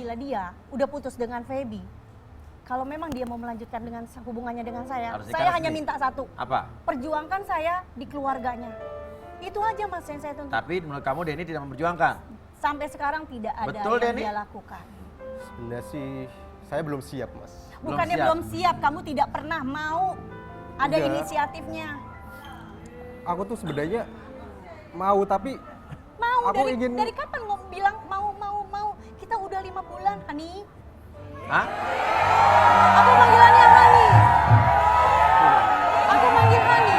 apabila dia udah putus dengan Feby, kalau memang dia mau melanjutkan dengan hubungannya dengan saya hanya minta satu. Apa? Perjuangkan saya di keluarganya. Itu aja Mas yang saya tuntut. Tapi menurut kamu Denny tidak memperjuangkan? Sampai sekarang tidak ada Betul, yang Denny? dia lakukan. Sebenarnya sih saya belum siap, Mas. Bukannya belum siap, kamu tidak pernah mau ada Enggak. inisiatifnya. Aku tuh sebenarnya mau, tapi Mau aku dari kapan bilang mau. Kita udah 5 bulan, Hani. Hah? Aku panggilannya Hani. Aku panggil Hani.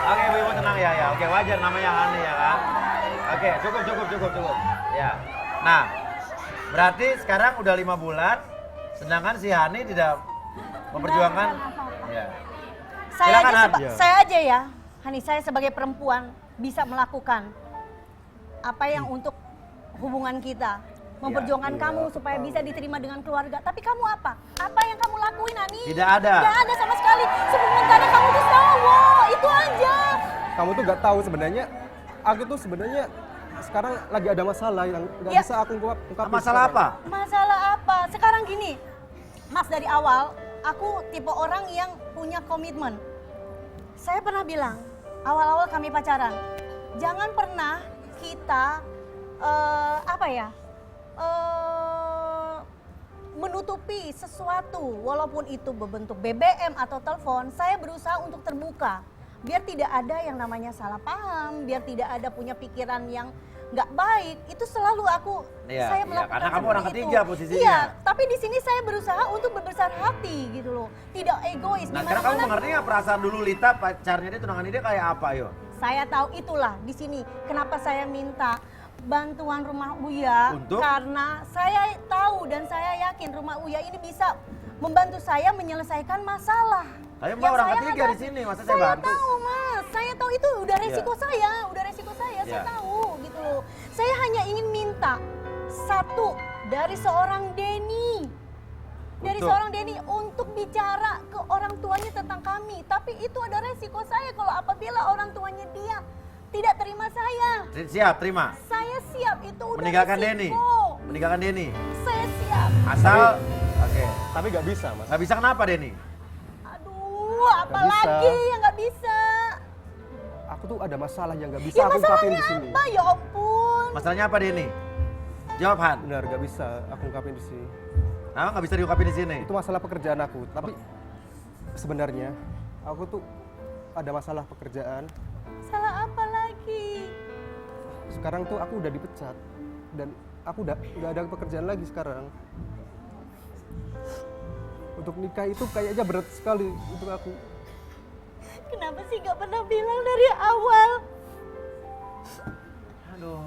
Oke, ibu tenang ya. Oke, wajar namanya Hani ya kan. Oke, cukup. Ya. Nah, berarti sekarang udah 5 bulan, sedangkan si Hani tidak memperjuangkan. Ya. Saya aja ya, Hani, saya sebagai perempuan bisa melakukan apa yang untuk hubungan kita. Memperjuangkan kamu supaya bisa diterima dengan keluarga. Tapi kamu apa? Apa yang kamu lakuin, Hani? Tidak ada. Tidak ada sama sekali. Sementara kamu tuh cowok, itu aja. kamu tuh gak tahu sebenarnya. Aku tuh sebenarnya sekarang lagi ada masalah yang gak Ya. bisa aku ungkapin. Masalah sekarang. apa? Masalah apa? Sekarang gini, Mas, dari awal aku tipe orang yang punya komitmen. Saya pernah bilang, awal-awal kami pacaran, jangan pernah kita menutupi sesuatu, walaupun itu berbentuk BBM atau telepon. Saya berusaha untuk terbuka, biar tidak ada yang namanya salah paham, biar tidak ada punya pikiran yang nggak baik. Itu selalu saya melakukan karena kamu orang seperti ketiga itu. posisinya. Iya, tapi di sini saya berusaha untuk berbesar hati gitu loh, tidak egois. Nah, sekarang kamu mengerti nggak perasaan dulu Lita pacarnya dia, tunangannya dia kayak apa, yo? Saya tahu itulah di sini kenapa saya minta bantuan Rumah Uya. Untuk? Karena saya tahu dan saya yakin Rumah Uya ini bisa membantu saya menyelesaikan masalah. Tapi Mbak yang orang saya ketiga hadapi. di sini, masa saya Saya bantu? tahu Mas, saya tahu itu udah resiko saya, saya Iya. tahu gitu loh. Saya hanya ingin minta satu dari seorang Denny. Dari Untuk? seorang Denny untuk bicara ke orang tuanya tentang kami. Tapi itu ada resiko saya kalau apabila orang tuanya dia tidak terima saya. Siap, terima. Saya siap, itu udah Meninggalkan resiko. Denny. Meninggalkan Denny. Saya siap. Asal, oke. Tapi gak bisa, Mas. Nggak bisa kenapa Denny? Aduh, Nggak apalagi bisa. yang nggak bisa. Aku tuh ada masalah yang gak bisa Ya aku ungkapin masalahnya di sini. apa? Ya ampun. Masalahnya apa Denny? Jawab Han. Benar, gak bisa aku ungkapin di sini. Nah, nggak bisa diungkapin di sini. Itu masalah pekerjaan aku. Tapi sebenarnya aku tuh ada masalah pekerjaan. Salah apa lagi? Sekarang tuh aku udah dipecat dan aku udah nggak ada pekerjaan lagi sekarang. Untuk nikah itu kayaknya berat sekali untuk aku. Kenapa sih nggak pernah bilang dari awal? Aduh,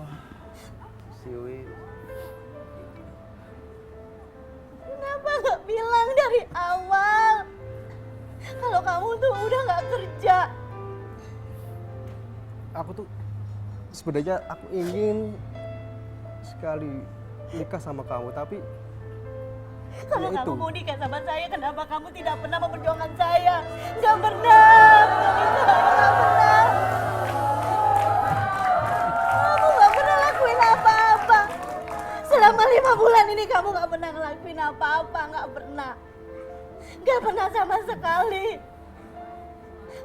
Siwi. Kenapa nggak bilang dari awal? Kalau kamu tuh udah nggak kerja. Aku tuh sebenarnya aku ingin sekali nikah sama kamu, tapi Kalau ya kamu itu. mau nikah sama saya, kenapa kamu tidak pernah memperjuangkan saya? Nggak pernah, nggak pernah. Kamu nggak pernah lakuin apa-apa. Selama 5 bulan ini kamu nggak pernah ngelakuin apa-apa, nggak pernah. Nggak pernah sama sekali.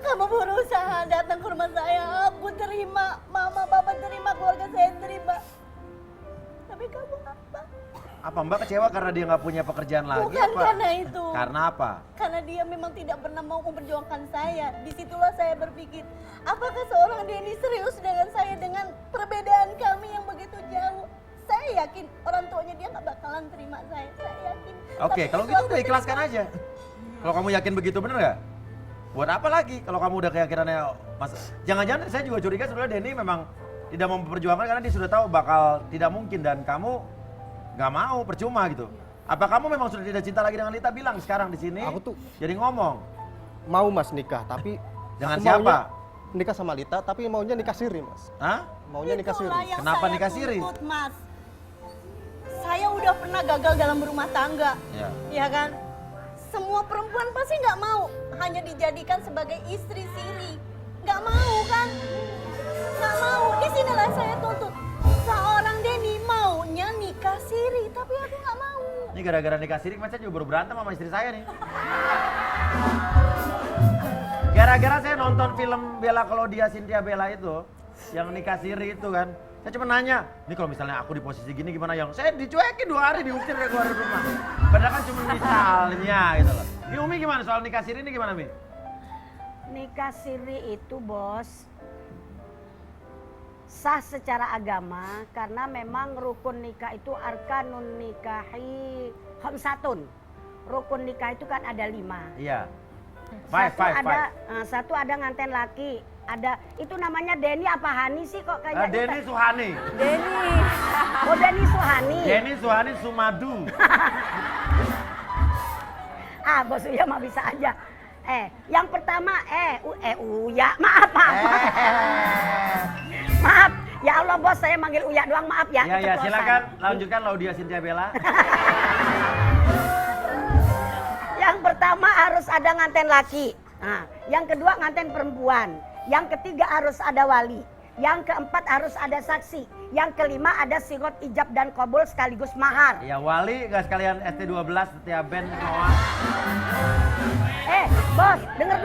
Kamu berusaha datang ke rumah saya, aku terima, mama, papa terima, keluarga saya terima. Tapi kamu apa? Apa Mbak kecewa karena dia nggak punya pekerjaan lagi? Bukan apa? karena itu. Karena apa? Karena dia memang tidak pernah mau memperjuangkan saya. Disitulah saya berpikir, apakah seorang Denny serius dengan saya dengan perbedaan kami yang begitu jauh? Saya yakin orang tuanya dia nggak bakalan terima saya. Saya yakin. Oke, Tapi kalau itu gitu aku udah ikhlaskan terima. aja. Kalau kamu yakin begitu bener nggak? Buat apa lagi? Kalau kamu udah keyakinannya, Mas, jangan-jangan saya juga curiga sebenarnya Denny memang tidak mau memperjuangkan karena dia sudah tahu bakal tidak mungkin dan kamu nggak mau, percuma gitu. Apa kamu memang sudah tidak cinta lagi dengan Lita? Bilang sekarang di sini. Aku tuh jadi ngomong. mau Mas nikah, tapi Dengan aku siapa? maunya nikah sama Lita, tapi maunya nikah siri, Mas. Hah? Maunya nikah siri. Itulah yang Kenapa saya nikah siri? tuntut, Mas. Saya udah pernah gagal dalam berumah tangga. Ya. Ya kan? Semua perempuan pasti nggak mau hanya dijadikan sebagai istri siri. Nggak mau kan? Nggak mau. Di sinilah saya tuntut. Seorang Denny maunya nikah siri, tapi aku nggak mau. Ini gara-gara nikah siri, saya juga baru berantem sama istri saya nih. Gara-gara saya nonton film Bella Claudia Cynthia Bella itu, yang nikah siri itu kan. Saya cuma nanya, ini kalau misalnya aku di posisi gini gimana yang? Saya dicuekin 2 hari, diusir dari keluar rumah. Padahal kan cuma misalnya gitu loh. Ini Umi gimana soal nikah siri ini gimana Mi? Nikah siri itu bos sah secara agama karena memang rukun nikah itu arkanun nikahi khamsatun. Rukun nikah itu kan ada 5. Iya. Satu ada nganten laki, ada itu namanya Denny apa Hani sih kok kayaknya? Denny Suhani. Denny. Oh Denny Suhani. Denny Suhani Sumadu. Bos Uya mah bisa aja. Yang pertama Uya, maaf. Maaf, ya Allah bos saya manggil Uya doang, maaf ya. Ya silakan lanjutkan Laudia Cynthia Bella. Yang pertama harus ada nganten laki. Nah, yang kedua nganten perempuan. Yang ketiga harus ada wali. Yang keempat harus ada saksi. Yang kelima ada sigot ijab dan qabul sekaligus mahar. Ya wali gak sekalian ST12 setiap band Noah. Bos, denger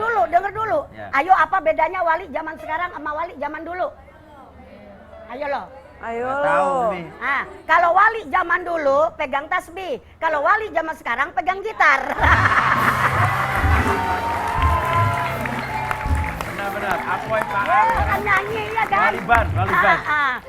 dulu. Ya. Ayo apa bedanya wali zaman sekarang sama wali zaman dulu? Ayo loh. Gak tahu nih. Kalau wali zaman dulu pegang tasbih, kalau wali zaman sekarang pegang gitar. Benar-benar, aku paham. Kan nyanyi ya kan? Waliban.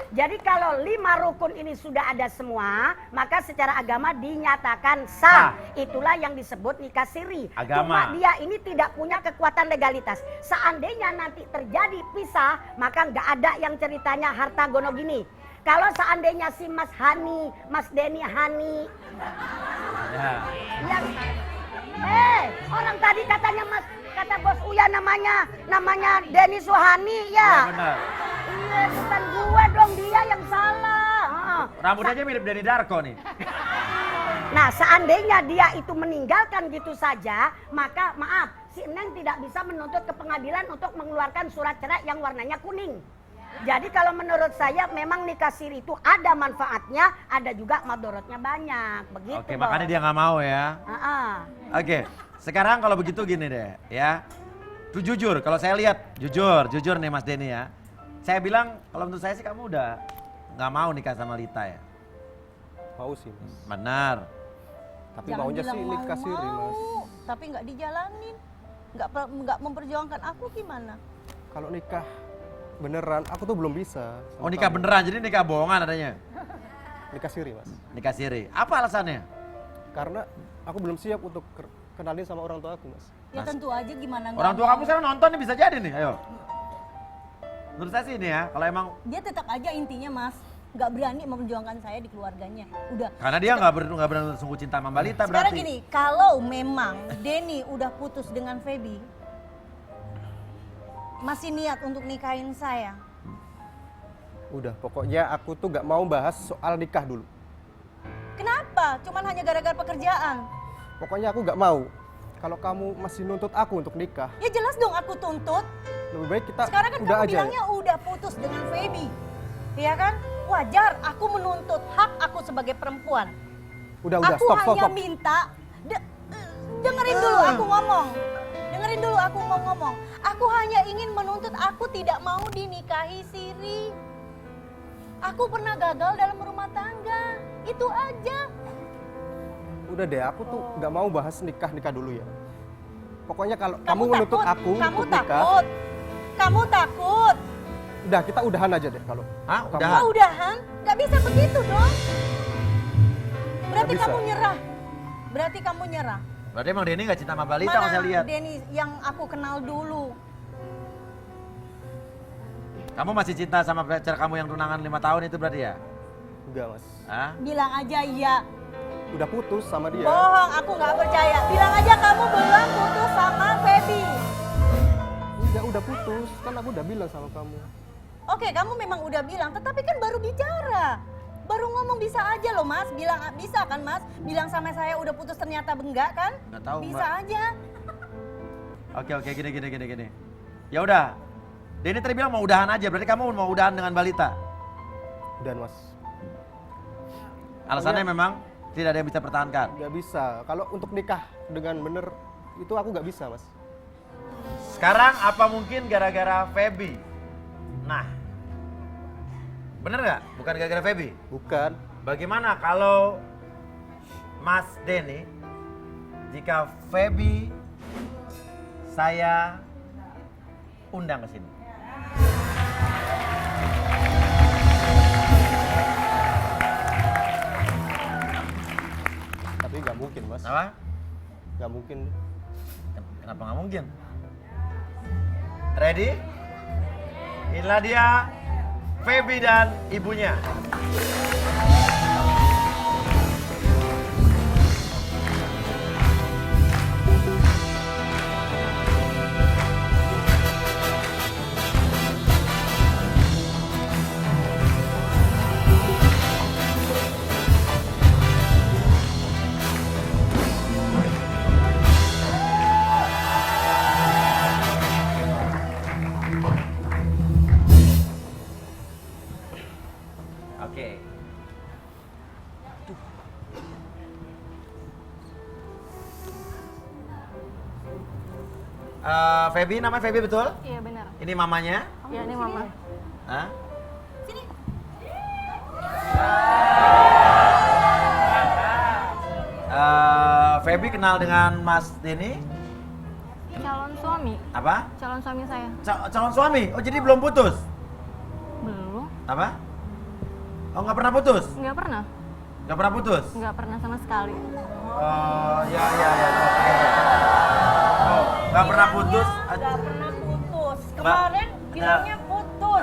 Jadi kalau 5 rukun ini sudah ada semua, maka secara agama dinyatakan sah. Itulah yang disebut nikah siri. Agama. Cuma dia ini tidak punya kekuatan legalitas. Seandainya nanti terjadi pisah, maka nggak ada yang ceritanya harta gono gini. Kalau seandainya si Mas Hani, Mas Denny Hani, Ya. orang tadi katanya kata bos Uya namanya Denny Suhani ya. Benar. Iya, bukan gua dong, dia yang salah. Rambutnya aja mirip Denny Darko nih. Nah, seandainya dia itu meninggalkan gitu saja, maka maaf, si Neng tidak bisa menuntut ke pengadilan untuk mengeluarkan surat cerai yang warnanya kuning. Jadi kalau menurut saya memang nikah siri itu ada manfaatnya, ada juga madorotnya banyak. Begitu. Oke, makanya dia nggak mau ya. Oke, sekarang kalau begitu gini deh ya. Tuh jujur, kalau saya lihat jujur nih Mas Denny ya. Saya bilang kalau menurut saya sih kamu udah nggak mau nikah sama Lita ya. Mau sih mas. Benar. Tapi Jangan maunya bilang sih nikah siri mas. Tapi nggak dijalanin. Nggak memperjuangkan aku gimana? Kalau nikah beneran aku tuh belum bisa. Oh nikah beneran, jadi nikah bohongan adanya. Nikah siri mas. Nikah siri. Apa alasannya? Karena aku belum siap untuk kenalin sama orang tua aku mas. Ya tentu aja gimana nggak Orang tua mau. kamu sekarang nonton nih bisa jadi nih, ayo. Menurut saya sih ini ya, kalau emang Dia tetap aja intinya Mas nggak berani memperjuangkan saya di keluarganya. Udah. karena dia nggak benar sungguh cinta sama Mbak Lita Sekarang berarti. gini, kalau memang Denny udah putus dengan Feby, masih niat untuk nikahin saya. Udah, pokoknya aku tuh gak mau bahas soal nikah dulu. Kenapa? Cuman hanya gara-gara pekerjaan. Pokoknya aku gak mau. Kalau kamu masih nuntut aku untuk nikah, Ya jelas dong aku tuntut. lebih baik kita Sekarang kan udah kamu aja. bilangnya udah putus dengan Feby. Iya kan? Wajar aku menuntut hak aku sebagai perempuan. Udah, Aku stop. hanya minta, dengerin dulu aku ngomong. Dengerin dulu aku mau ngomong. Aku hanya ingin menuntut aku tidak mau dinikahi siri. Aku pernah gagal dalam rumah tangga. Itu aja. Udah deh, aku tuh gak mau bahas nikah dulu ya. Pokoknya kalau kamu menuntut aku kamu untuk nikah, takut. Kamu takut. udah kita udahan aja deh kalau. Hah? kamu- Udahan? Oh, udahan? Gak bisa begitu dong. Berarti bisa. kamu nyerah. Berarti kamu nyerah. Berarti emang Denny nggak cinta sama Mbak Lita kalau saya lihat. Denny yang aku kenal dulu? Kamu masih cinta sama pacar kamu yang tunangan 5 tahun itu berarti ya? Enggak mas, Hah? Bilang aja iya. udah putus sama dia. Bohong, aku nggak percaya. Bilang aja kamu belum putus sama Feby. Enggak, udah putus. Kan aku udah bilang sama kamu. Oke, kamu memang udah bilang, tetapi kan baru bicara. Baru ngomong bisa aja loh Mas, bilang bisa kan Mas? Bilang sama saya udah putus ternyata enggak kan? Nggak tahu, Bisa Mbak. aja. Oke, gini. Ya udah. Denny tadi bilang mau udahan aja, berarti kamu mau udahan dengan balita. Dan Mas, Alasannya memang tidak ada yang bisa pertahankan. nggak bisa. Kalau untuk nikah dengan bener itu aku nggak bisa, Mas. Sekarang apa mungkin gara-gara Feby? Nah, bener nggak? Bukan gara-gara Feby. Bukan. Bagaimana kalau Mas Denny, jika Feby saya undang ke sini? Tapi nggak mungkin, Mas. Apa? Nggak mungkin. Kenapa nggak mungkin? Ready? Inilah dia Feby dan ibunya. Oke. Feby, namanya Feby betul? Iya benar. Ini mamanya? Iya ini mama. Hah? Feby kenal dengan Mas Denny? Calon suami. Apa? Calon suami saya. Calon suami? Oh jadi belum putus? Belum. Apa? Oh nggak pernah putus? Nggak pernah. Nggak pernah putus? Nggak pernah sama sekali. Oh ya. Oke. Oh nggak pernah putus? Nggak pernah putus. Mbak, Kemarin bilangnya putus.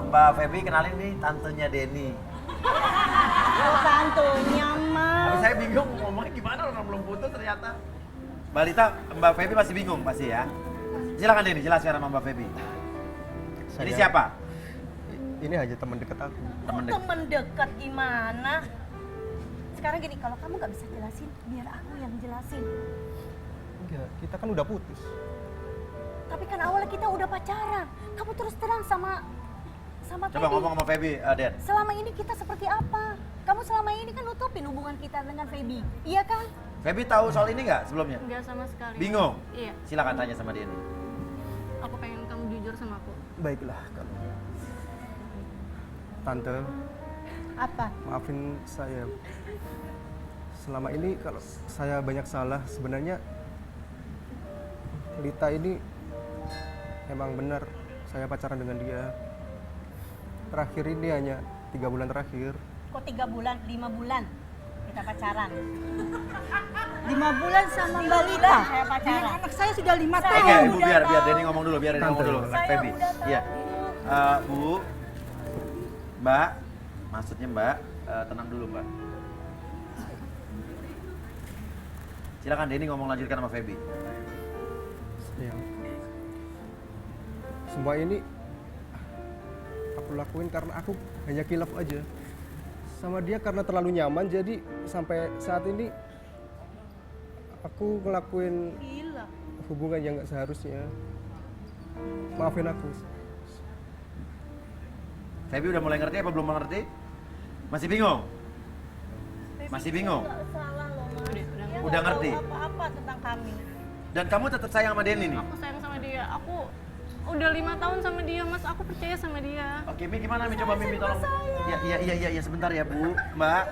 Mbak Feby kenalin nih tantenya Denny. Oh, tantenya mah. Tapi saya bingung ngomongnya gimana orang belum putus ternyata. Balita, Mbak Feby masih bingung pasti ya. Silakan Denny, jelaskan sama Mbak Feby. Ini Saya- siapa? Ini hanya teman dekat aku. Temen dekat. Temen dekat gimana? Sekarang gini, kalau kamu nggak bisa jelasin, biar aku yang jelasin. Enggak, kita kan udah putus. Tapi kan awalnya kita udah pacaran. Kamu terus terang sama Coba Feby. ngomong sama Feby, Den. Selama ini kita seperti apa? Kamu selama ini kan nutupin hubungan kita dengan Feby, iya kan? Feby tahu soal ini nggak sebelumnya? Nggak sama sekali. Bingung? Iya. Silakan tanya sama Denny. Aku pengen kamu jujur sama aku. Baiklah, kalau Tante, Apa? maafin saya. Selama ini kalau saya banyak salah, sebenarnya Lita ini emang benar saya pacaran dengan dia. Terakhir ini hanya 3 bulan terakhir. Kok 3 bulan, 5 bulan kita pacaran? 5 bulan sama Mbak Lita saya pacaran. Anak saya sudah 5 tahun. Oke, Ibu biar Denny ngomong dulu, biar Denny ngomong Tante. dulu. Saya Feby. udah tahu. Iya. Bu, Mbak, maksudnya Mbak, tenang dulu Mbak. Silakan Denny ngomong lanjutkan sama Feby. Ya. Semua ini aku lakuin karena aku hanya kilaf aja sama dia karena terlalu nyaman, jadi sampai saat ini aku ngelakuin Gila. hubungan yang nggak seharusnya. Maafin aku. Feby udah mulai ngerti apa belum mengerti? Masih bingung? Masih bingung? Nggak salah loh, Mas. Dia Udah nggak tahu ngerti? apa-apa tentang kami. Dan kamu tetap sayang sama Denny nih? Aku sayang sama dia. Aku udah 5 tahun sama dia, Mas. Aku percaya sama dia. Oke, Mi gimana Mi? Coba Mimi tolong. Iya, sebentar ya Bu, Mbak.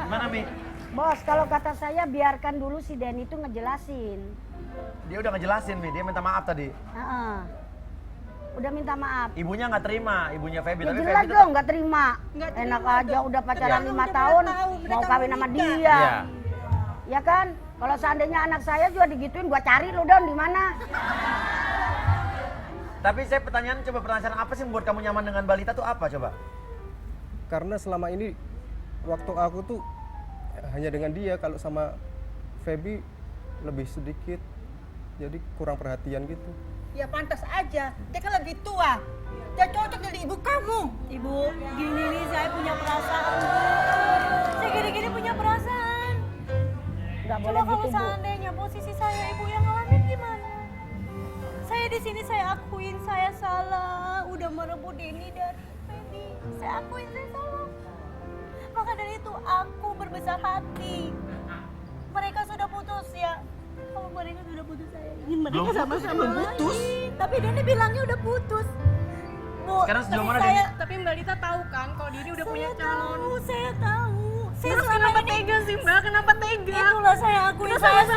Gimana Mi? Bos, kalau kata saya biarkan dulu si Denny itu ngejelasin. Dia udah ngejelasin Mi, dia minta maaf tadi. Heeh. Udah minta maaf. Ibunya nggak terima, ibunya Feby. Ya Tapi jelas Feby dong tetap. nggak terima. Nggak terima, Enak aja udah pacaran Iya. 5 Udah tahun, tahu, mau mereka kawin mau sama nikah. dia. Iya. Ya kan? Kalau seandainya anak saya juga digituin, gua cari lu Don di mana? Tapi saya pertanyaan apa sih yang membuat kamu nyaman dengan balita tuh apa coba? Karena selama ini waktu aku tuh hanya dengan dia, kalau sama Feby lebih sedikit, jadi kurang perhatian gitu. Ya pantas aja, dia kan lebih tua. Dia cocok jadi ibu kamu. Ibu, gini nih saya punya perasaan. Saya gini-gini punya perasaan. Nggak Coba boleh kalau gitu Bu. seandainya posisi saya ibu yang ngalamin gimana? Saya di sini saya akuin saya salah, udah merebut Denny dari Feby. Saya akuin saya salah. Maka dari itu aku berbesar hati. Mereka sudah putus ya. Kalau mereka sudah putus, saya ingin mereka Belum sama-sama putus? lagi. Tapi Denny bilangnya udah putus. Bu, Sekarang sejauh tapi mana saya, Denny? Tapi Mbak Lita tahu kan kalau Denny udah punya calon. Saya tahu. Saya Terus selama kenapa ini tega sih Mbak? Kenapa tega? itulah saya akuin Kita saya sama-sama